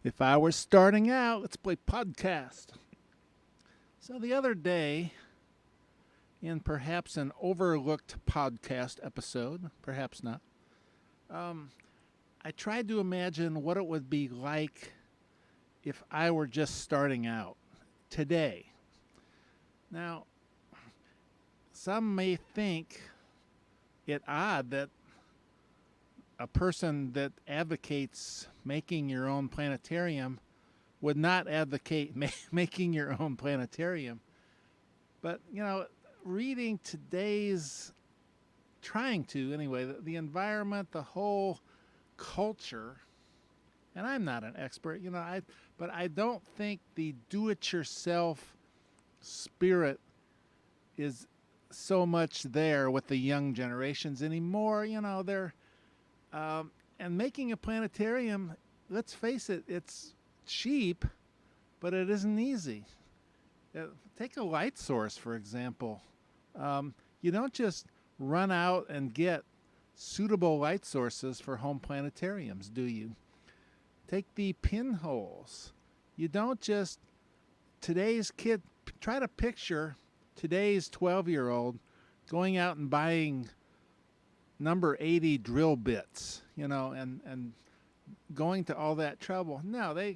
If I were starting out, let's play podcast. So the other day, in perhaps an overlooked podcast episode, perhaps not, um, I tried to imagine what it would be like if I were just starting out today. Now, some may think it odd that a person that advocates making your own planetarium would not advocate making your own planetarium. But, reading today's, trying to anyway, the environment, the whole culture, and I'm not an expert, but I don't think the do-it-yourself spirit is so much there with the young generations anymore. And making a planetarium, let's face it, it's cheap, but it isn't easy. Take a light source, for example. You don't just run out and get suitable light sources for home planetariums, do you? Take the pinholes. You don't just, today's kid, try to picture today's 12-year-old going out and buying number 80 drill bits, and going to all that trouble. No,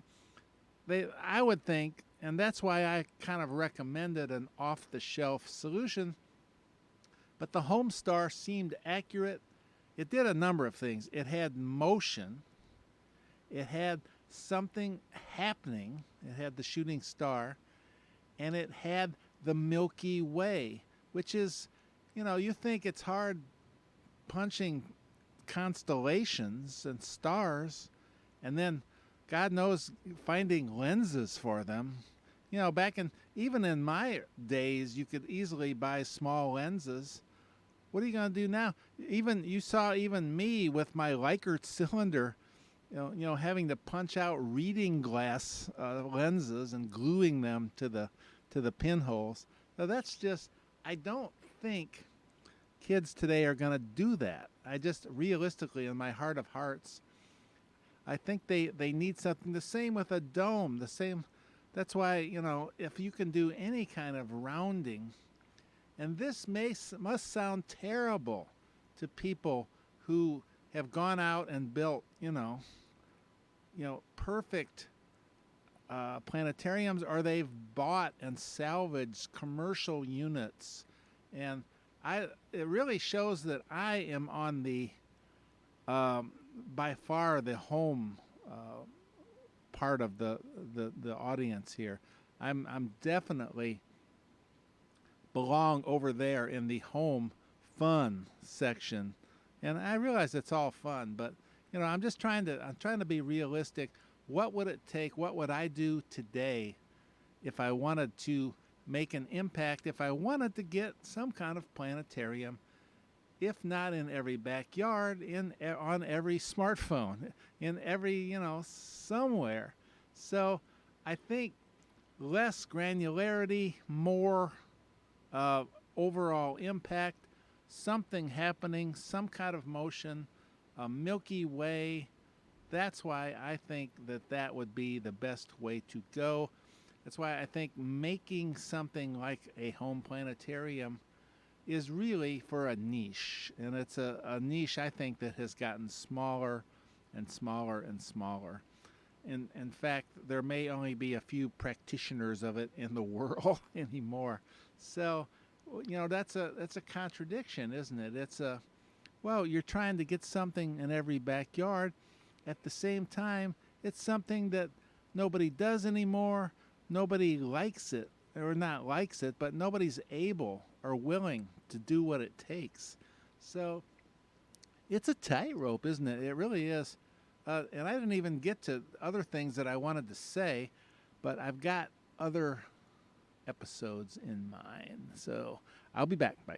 I would think, and that's why I kind of recommended an off-the-shelf solution, but the Homestar seemed accurate. It did a number of things. It had motion. It had something happening. It had the shooting star, and it had the Milky Way, which is, you think it's hard punching constellations and stars, and then God knows finding lenses for them. Even in my days, you could easily buy small lenses. What are you going to do now? You saw me with my Likert cylinder, having to punch out reading glass lenses and gluing them to the pinholes. So that's just, I don't think kids today are going to do that. I just realistically, in my heart of hearts, I think they need something. The same with a dome. The same. That's why, if you can do any kind of rounding, and this must sound terrible to people who have gone out and built, perfect planetariums, or they've bought and salvaged commercial units, and it really shows that I am on the by far the home part of the audience here. I'm definitely belong over there in the home fun section, and I realize it's all fun, but I'm trying to be realistic. What would it take? What would I do today if I wanted to make an impact, if I wanted to get some kind of planetarium, if not in every backyard, on every smartphone, in every, somewhere. So I think less granularity, more overall impact, something happening, some kind of motion, a Milky Way. That's why I think that would be the best way to go. That's why I think making something like a home planetarium is really for a niche. And it's a niche, I think, that has gotten smaller and smaller and smaller. In fact, there may only be a few practitioners of it in the world anymore. So, that's a contradiction, isn't it? You're trying to get something in every backyard. At the same time, it's something that nobody does anymore. Nobody likes it, or not likes it, but nobody's able or willing to do what it takes. So it's a tightrope, isn't it? It really is. And I didn't even get to other things that I wanted to say, but I've got other episodes in mind. So I'll be back. Bye.